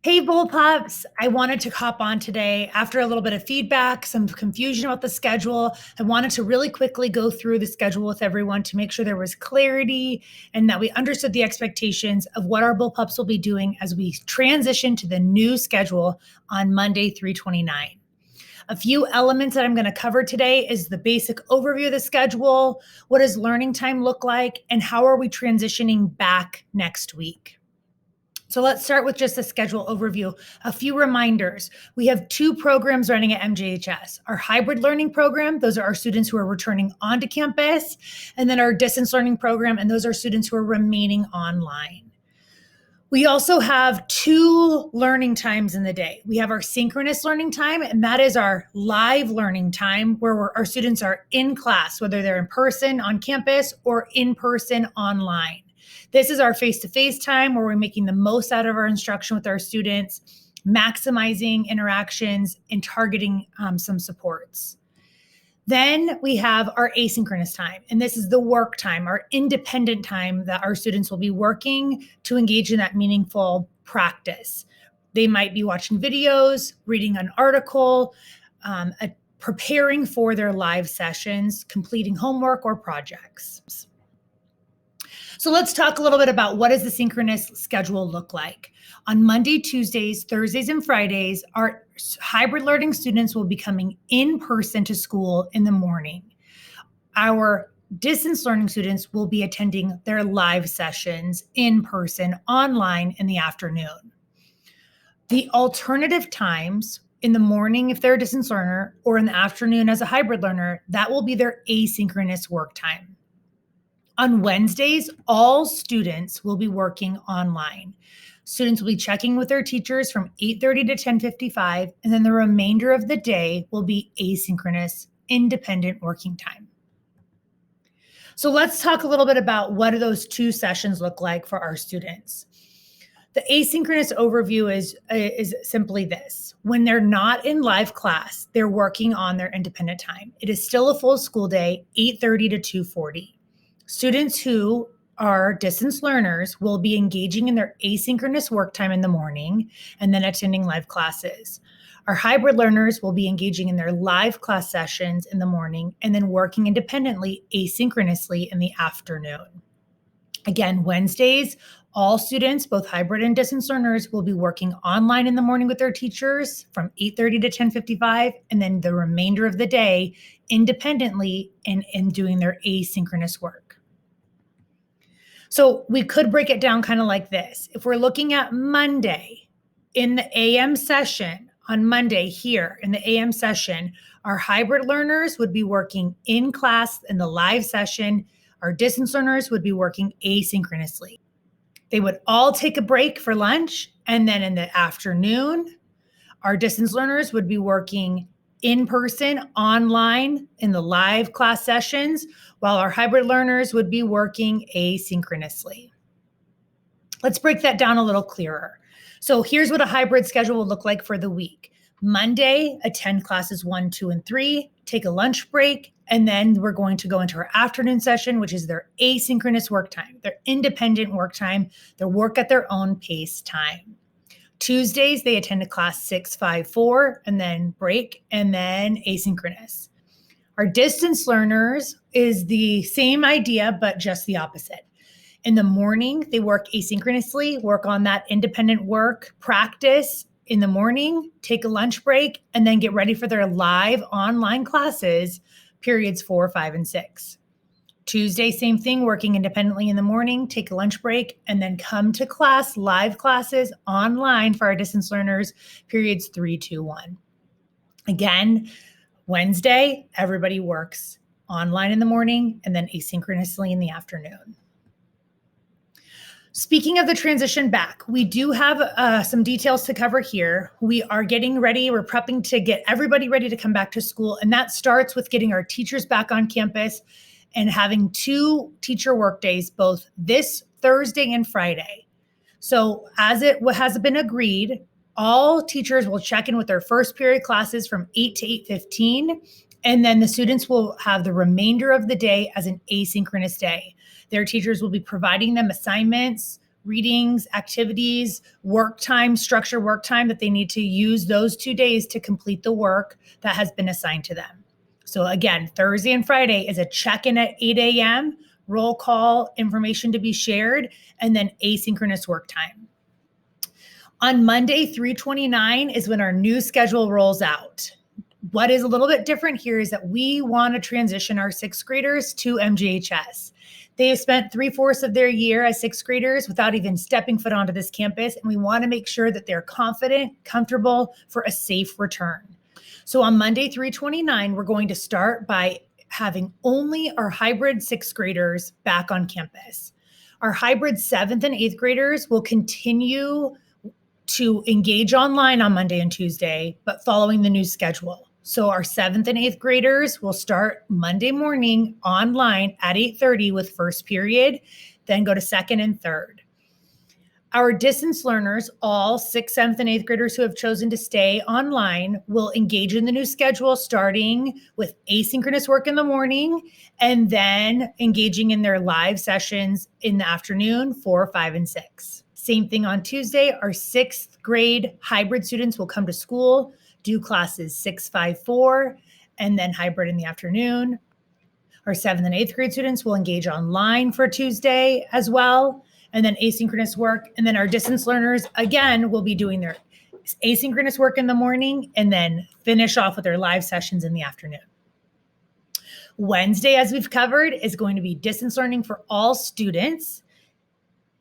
Hey, Bullpups. I wanted to hop on today after a little bit of feedback, some confusion about the schedule. I wanted to really quickly go through the schedule with everyone to make sure there was clarity and that we understood the expectations of what our Bullpups will be doing as we transition to the new schedule on Monday, 3/29. A few elements that I'm going to cover today is the basic overview of the schedule, what does learning time look like, and how are we transitioning back next week. So let's start with just a schedule overview. A few reminders. We have two programs running at MJHS. Our hybrid learning program, those are our students who are returning onto campus, and then our distance learning program, and those are students who are remaining online. We also have two learning times in the day. We have our synchronous learning time, and that is our live learning time where our students are in class, whether they're in person on campus or in person online. This is our face-to-face time where we're making the most out of our instruction with our students, maximizing interactions and targeting some supports. Then we have our asynchronous time, and this is the work time, our independent time that our students will be working to engage in that meaningful practice. They might be watching videos, reading an article, preparing for their live sessions, completing homework or projects. So let's talk a little bit about what does the synchronous schedule look like. On Monday, Tuesdays, Thursdays, and Fridays, our hybrid learning students will be coming in person to school in the morning. Our distance learning students will be attending their live sessions in person, online in the afternoon. The alternative times in the morning, if they're a distance learner, or in the afternoon as a hybrid learner, that will be their asynchronous work time. On Wednesdays, all students will be working online. Students will be checking with their teachers from 8:30 to 10:55, and then the remainder of the day will be asynchronous, independent working time. So let's talk a little bit about what do those two sessions look like for our students. The asynchronous overview is simply this. When they're not in live class, they're working on their independent time. It is still a full school day, 8:30 to 2:40. Students who are distance learners will be engaging in their asynchronous work time in the morning and then attending live classes. Our hybrid learners will be engaging in their live class sessions in the morning and then working independently asynchronously in the afternoon. Again, Wednesdays, all students, both hybrid and distance learners, will be working online in the morning with their teachers from 8:30 to 10:55, and then the remainder of the day independently and doing their asynchronous work. So we could break it down kind of like this. If we're looking at Monday in the AM session, on Monday here in the AM session, our hybrid learners would be working in class in the live session. Our distance learners would be working asynchronously. They would all take a break for lunch, and then in the afternoon, our distance learners would be working in person, online, in the live class sessions, while our hybrid learners would be working asynchronously. Let's break that down a little clearer. So here's what a hybrid schedule will look like for the week. Monday, attend classes 1, 2, and 3, take a lunch break, and then we're going to go into our afternoon session, which is their asynchronous work time, their independent work time, their work at their own pace time. Tuesdays, they attend a class 6, 5, 4, and then break, and then asynchronous. Our distance learners is the same idea, but just the opposite. In the morning, they work asynchronously, work on that independent work, practice in the morning, take a lunch break, and then get ready for their live online classes, periods 4, 5, and 6. Tuesday, same thing, working independently in the morning, take a lunch break, and then come to class, live classes online for our distance learners, periods 3, 2, 1. Again, Wednesday, everybody works online in the morning and then asynchronously in the afternoon. Speaking of the transition back, we do have some details to cover here. We are getting ready. We're prepping to get everybody ready to come back to school. And that starts with getting our teachers back on campus and having 2 teacher work days, both this Thursday and Friday. So as it has been agreed, all teachers will check in with their first period classes from 8 to 8:15, and then the students will have the remainder of the day as an asynchronous day. Their teachers will be providing them assignments, readings, activities, work time, structure work time, that they need to use those 2 days to complete the work that has been assigned to them. So again, Thursday and Friday is a check-in at 8 a.m., roll call, information to be shared, and then asynchronous work time. On Monday, 3/29 is when our new schedule rolls out. What is a little bit different here is that we want to transition our sixth graders to MJHS. They have spent 3/4 of their year as sixth graders without even stepping foot onto this campus, and we want to make sure that they're confident, comfortable for a safe return. So on Monday, 3/29, we're going to start by having only our hybrid sixth graders back on campus. Our hybrid seventh and eighth graders will continue to engage online on Monday and Tuesday, but following the new schedule. So our seventh and eighth graders will start Monday morning online at 8:30 with first period, then go to second and third. Our distance learners, all sixth, seventh, and eighth graders who have chosen to stay online, will engage in the new schedule, starting with asynchronous work in the morning and then engaging in their live sessions in the afternoon, 4, 5, and 6. Same thing on Tuesday. Our sixth grade hybrid students will come to school, do classes 6, 5, 4, and then hybrid in the afternoon. Our seventh and eighth grade students will engage online for Tuesday as well, and then asynchronous work. And then our distance learners, again, will be doing their asynchronous work in the morning and then finish off with their live sessions in the afternoon. Wednesday, as we've covered, is going to be distance learning for all students,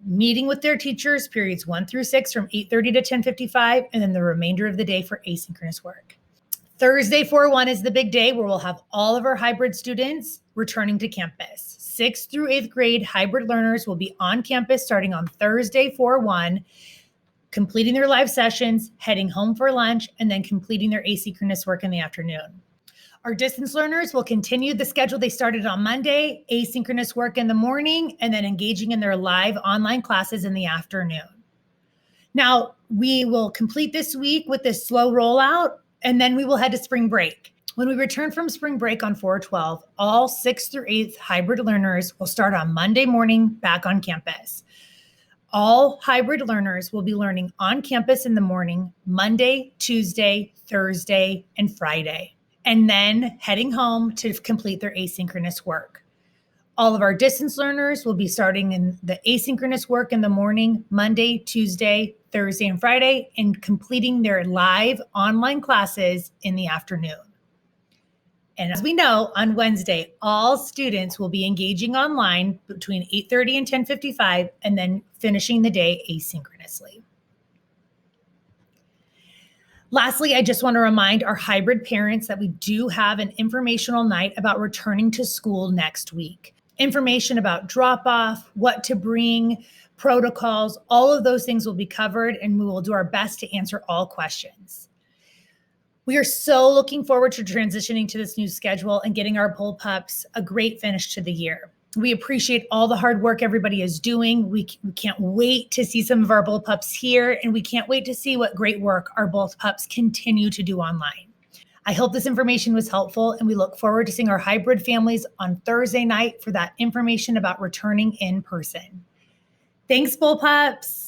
meeting with their teachers, periods 1 through 6 from 8:30 to 10:55, and then the remainder of the day for asynchronous work. Thursday, 4/1 is the big day where we'll have all of our hybrid students returning to campus. 6th through 8th grade hybrid learners will be on campus starting on Thursday, 4/1, completing their live sessions, heading home for lunch, and then completing their asynchronous work in the afternoon. Our distance learners will continue the schedule they started on Monday, asynchronous work in the morning, and then engaging in their live online classes in the afternoon. Now, we will complete this week with this slow rollout, and then we will head to spring break. When we return from spring break on 4/12, all 6th through 8th hybrid learners will start on Monday morning back on campus. All hybrid learners will be learning on campus in the morning, Monday, Tuesday, Thursday, and Friday, and then heading home to complete their asynchronous work. All of our distance learners will be starting in the asynchronous work in the morning, Monday, Tuesday, Thursday, and Friday, and completing their live online classes in the afternoon. And as we know, on Wednesday, all students will be engaging online between 8:30 and 10:55, and then finishing the day asynchronously. Lastly, I just want to remind our hybrid parents that we do have an informational night about returning to school next week. Information about drop-off, what to bring, protocols, all of those things will be covered, and we will do our best to answer all questions. We are so looking forward to transitioning to this new schedule and getting our bull pups a great finish to the year. We appreciate all the hard work everybody is doing. We can't wait to see some of our bull pups here, and we can't wait to see what great work our bull pups continue to do online. I hope this information was helpful, and we look forward to seeing our hybrid families on Thursday night for that information about returning in person. Thanks, bull pups.